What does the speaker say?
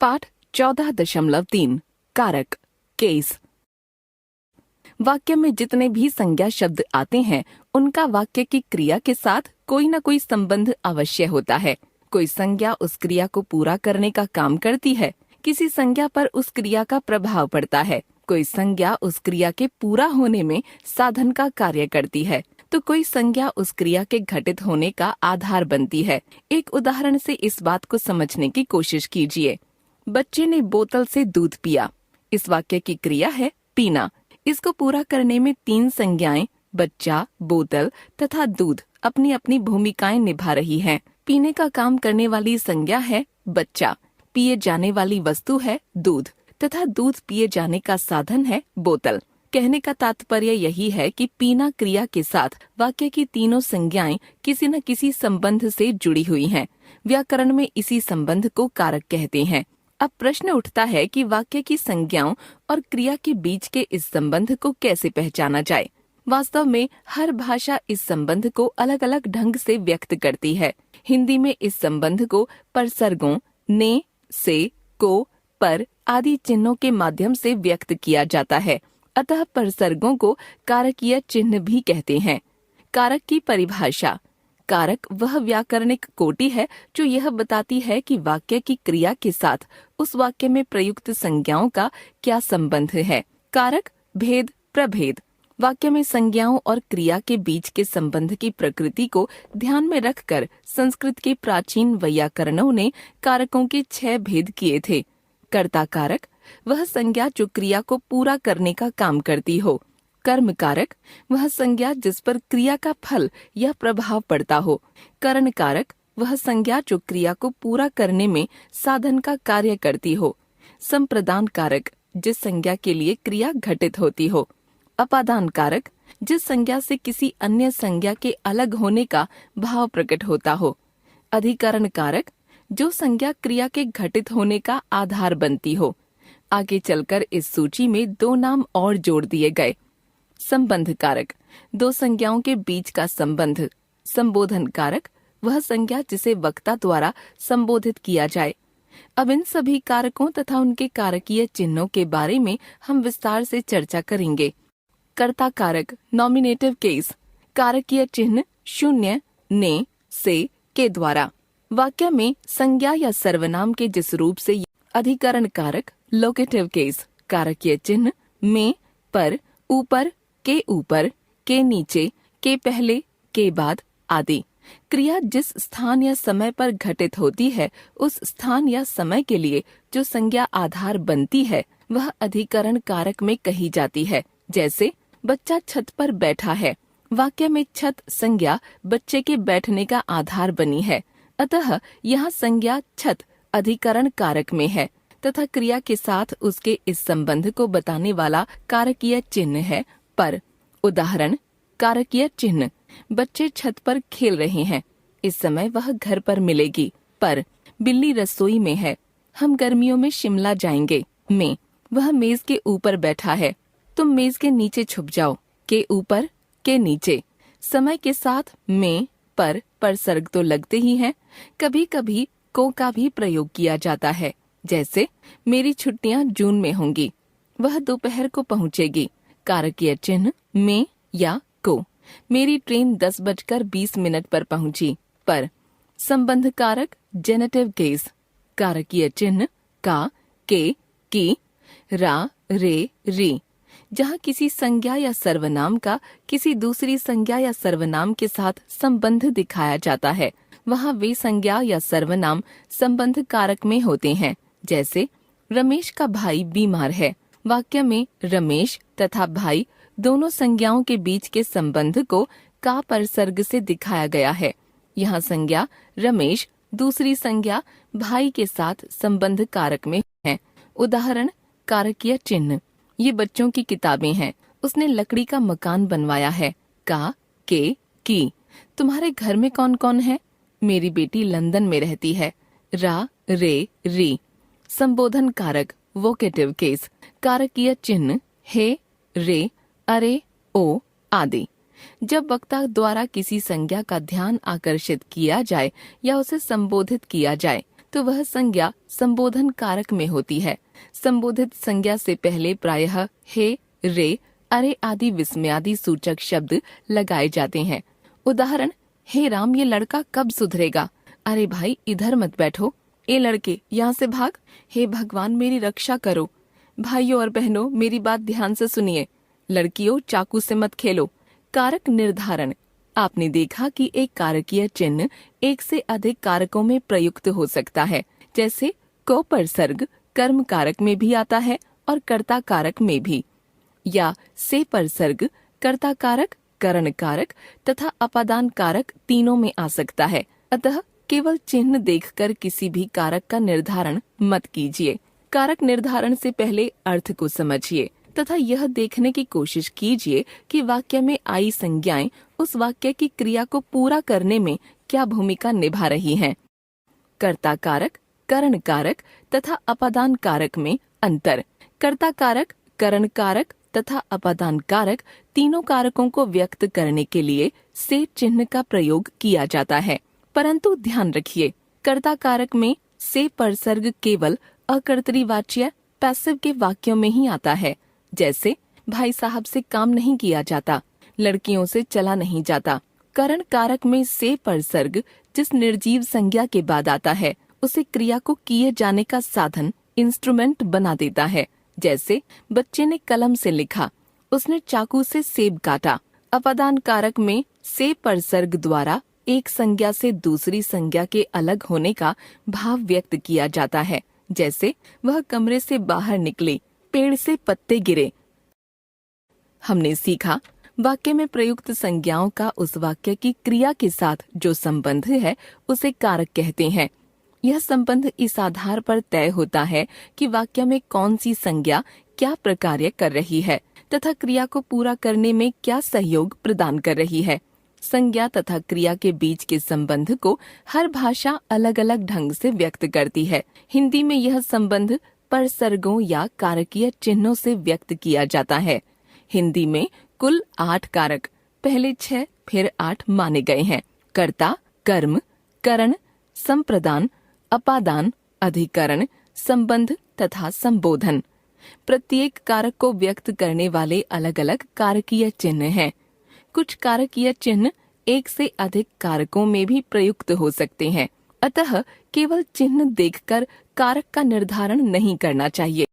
पाठ 14.3 कारक केस। वाक्य में जितने भी संज्ञा शब्द आते हैं उनका वाक्य की क्रिया के साथ कोई न कोई संबंध अवश्य होता है। कोई संज्ञा उस क्रिया को पूरा करने का काम करती है, किसी संज्ञा पर उस क्रिया का प्रभाव पड़ता है, कोई संज्ञा उस क्रिया के पूरा होने में साधन का कार्य करती है, तो कोई संज्ञा उस क्रिया के घटित होने का आधार बनती है। एक उदाहरण से इस बात को समझने की कोशिश कीजिए। बच्चे ने बोतल से दूध पिया। इस वाक्य की क्रिया है पीना। इसको पूरा करने में 3 संज्ञाएं बच्चा, बोतल तथा दूध अपनी अपनी भूमिकाएं निभा रही हैं। पीने का काम करने वाली संज्ञा है बच्चा, पिए जाने वाली वस्तु है दूध तथा दूध पिए जाने का साधन है बोतल। कहने का तात्पर्य यही है कि पीना क्रिया के साथ वाक्य की तीनों संज्ञाएं किसी न किसी संबंध से जुड़ी हुई हैं। व्याकरण में इसी संबंध को कारक कहते हैं। अब प्रश्न उठता है कि वाक्य की संज्ञाओं और क्रिया के बीच के इस संबंध को कैसे पहचाना जाए। वास्तव में हर भाषा इस संबंध को अलग अलग ढंग से व्यक्त करती है। हिंदी में इस संबंध को परसर्गों ने, से, को, पर आदि चिन्हों के माध्यम से व्यक्त किया जाता है। अतः परसर्गों को कारकीय चिन्ह भी कहते हैं। कारक की परिभाषा। कारक वह व्याकरणिक कोटि है जो यह बताती है कि वाक्य की क्रिया के साथ उस वाक्य में प्रयुक्त संज्ञाओं का क्या संबंध है। कारक भेद प्रभेद। वाक्य में संज्ञाओं और क्रिया के बीच के संबंध की प्रकृति को ध्यान में रखकर संस्कृत के प्राचीन वैयाकरणों ने कारकों के 6 भेद किए थे। कर्ता कारक वह संज्ञा जो क्रिया को पूरा करने का काम करती हो। कर्म कारक वह संज्ञा जिस पर क्रिया का फल या प्रभाव पड़ता हो। करण कारक वह संज्ञा जो क्रिया को पूरा करने में साधन का कार्य करती हो। संप्रदान कारक जिस संज्ञा के लिए क्रिया घटित होती हो। अपादान कारक जिस संज्ञा से किसी अन्य संज्ञा के अलग होने का भाव प्रकट होता हो। अधिकरण कारक जो संज्ञा क्रिया के घटित होने का आधार बनती हो। आगे चलकर इस सूची में 2 नाम और जोड़ दिए गए। संबंध कारक 2 संज्ञाओं के बीच का संबंध। संबोधन कारक वह संज्ञा जिसे वक्ता द्वारा संबोधित किया जाए। अब इन सभी कारकों तथा उनके कारकीय चिन्हों के बारे में हम विस्तार से चर्चा करेंगे। कर्ता कारक नॉमिनेटिव केस। कारकीय चिन्ह शून्य, ने, से, के द्वारा। वाक्य में संज्ञा या सर्वनाम के जिस रूप से। अधिकरण कारक लोकेटिव केस। कारकीय चिन्ह में, पर, ऊपर, के नीचे, के पहले, के बाद आदि। क्रिया जिस स्थान या समय पर घटित होती है उस स्थान या समय के लिए जो संज्ञा आधार बनती है वह अधिकरण कारक में कही जाती है। जैसे बच्चा छत पर बैठा है। वाक्य में छत संज्ञा बच्चे के बैठने का आधार बनी है। अतः यहाँ संज्ञा छत अधिकरण कारक में है तथा क्रिया के साथ उसके इस संबंध को बताने वाला कारकीय चिन्ह है पर। उदाहरण कारकीय चिन्ह बच्चे छत पर खेल रहे हैं। इस समय वह घर पर मिलेगी। पर बिल्ली रसोई में है। हम गर्मियों में शिमला जाएंगे। में वह मेज के ऊपर बैठा है। तुम मेज के नीचे छुप जाओ। के ऊपर, के नीचे। समय के साथ में, पर परसर्ग तो लगते ही हैं। कभी कभी को का भी प्रयोग किया जाता है। जैसे मेरी छुट्टियां जून में होंगी। वह दोपहर को पहुंचेगी। कारकीय चिन्ह में या को। मेरी ट्रेन 10:20 पर पहुंची। पर संबंध कारक जेनेटिव केस। कारकीय चिन्ह का, के, की, रा, रे, री। जहाँ किसी संज्ञा या सर्वनाम का किसी दूसरी संज्ञा या सर्वनाम के साथ संबंध दिखाया जाता है वहाँ वे संज्ञा या सर्वनाम संबंध कारक में होते हैं। जैसे रमेश का भाई बीमार है। वाक्य में रमेश तथा भाई दोनों संज्ञाओं के बीच के संबंध को का परसर्ग से दिखाया गया है। यहाँ संज्ञा रमेश दूसरी संज्ञा भाई के साथ संबंध कारक में है। उदाहरण कारकीय चिन्ह। ये बच्चों की किताबें हैं। उसने लकड़ी का मकान बनवाया है। का, के, की। तुम्हारे घर में कौन कौन है? मेरी बेटी लंदन में रहती है। रा, रे, री। संबोधन कारक वोकेटिव केस। कारकीय चिन्ह हे, रे, अरे, ओ आदि। जब वक्ता द्वारा किसी संज्ञा का ध्यान आकर्षित किया जाए या उसे संबोधित किया जाए तो वह संज्ञा संबोधन कारक में होती है। संबोधित संज्ञा से पहले प्रायः हे, रे, अरे आदि विस्मयादि सूचक शब्द लगाए जाते हैं। उदाहरण, हे राम, ये लड़का कब सुधरेगा। अरे भाई, इधर मत बैठो। ए लड़के, यहाँ से भाग। हे भगवान, मेरी रक्षा करो। भाइयों और बहनों, मेरी बात ध्यान से सुनिए। लड़कियों, चाकू से मत खेलो। कारक निर्धारण। आपने देखा कि एक कारकीय चिन्ह एक से अधिक कारकों में प्रयुक्त हो सकता है। जैसे को परसर्ग कर्म कारक में भी आता है और कर्ता कारक में भी, या से परसर्ग कर्ता कारक, करण कारक तथा अपादान कारक तीनों में आ सकता है। अतः केवल चिन्ह देखकर किसी भी कारक का निर्धारण मत कीजिए। कारक निर्धारण से पहले अर्थ को समझिए तथा यह देखने की कोशिश कीजिए कि वाक्य में आई संज्ञाएं उस वाक्य की क्रिया को पूरा करने में क्या भूमिका निभा रही हैं। कर्ता कारक, करण कारक तथा अपादान कारक में अंतर। कर्ता कारक, करण कारक तथा अपादान कारक तीनों कारकों को व्यक्त करने के लिए से चिन्ह का प्रयोग किया जाता है। परंतु ध्यान रखिए, कर्ता कारक में से परसर्ग केवल अकर्तरीवाच्य पैसिव के वाक्यों में ही आता है। जैसे भाई साहब से काम नहीं किया जाता, लड़कियों से चला नहीं जाता। करण कारक में से परसर्ग जिस निर्जीव संज्ञा के बाद आता है उसे क्रिया को किए जाने का साधन, इंस्ट्रूमेंट बना देता है। जैसे बच्चे ने कलम से लिखा, उसने चाकू से सेब काटा। अपादान कारक में से परसर्ग द्वारा एक संज्ञा से दूसरी संज्ञा के अलग होने का भाव व्यक्त किया जाता है। जैसे वह कमरे से बाहर निकले, पेड़ से पत्ते गिरे। हमने सीखा, वाक्य में प्रयुक्त संज्ञाओं का उस वाक्य की क्रिया के साथ जो संबंध है उसे कारक कहते हैं। यह संबंध इस आधार पर तय होता है कि वाक्य में कौन सी संज्ञा क्या प्रकार्य कर रही है तथा क्रिया को पूरा करने में क्या सहयोग प्रदान कर रही है। संज्ञा तथा क्रिया के बीच के संबंध को हर भाषा अलग अलग ढंग से व्यक्त करती है। हिंदी में यह संबंध परसर्गों या कारकीय चिन्हों से व्यक्त किया जाता है। हिंदी में कुल 8 कारक, पहले 6 फिर 8 माने गए हैं। कर्ता, कर्म, करण, संप्रदान, अपादान, अधिकरण, संबंध तथा संबोधन। प्रत्येक कारक को व्यक्त करने वाले अलग अलग कारकीय चिन्ह हैं। कुछ कारकीय चिन्ह एक से अधिक कारकों में भी प्रयुक्त हो सकते हैं। अतः केवल चिन्ह देखकर कारक का निर्धारण नहीं करना चाहिए।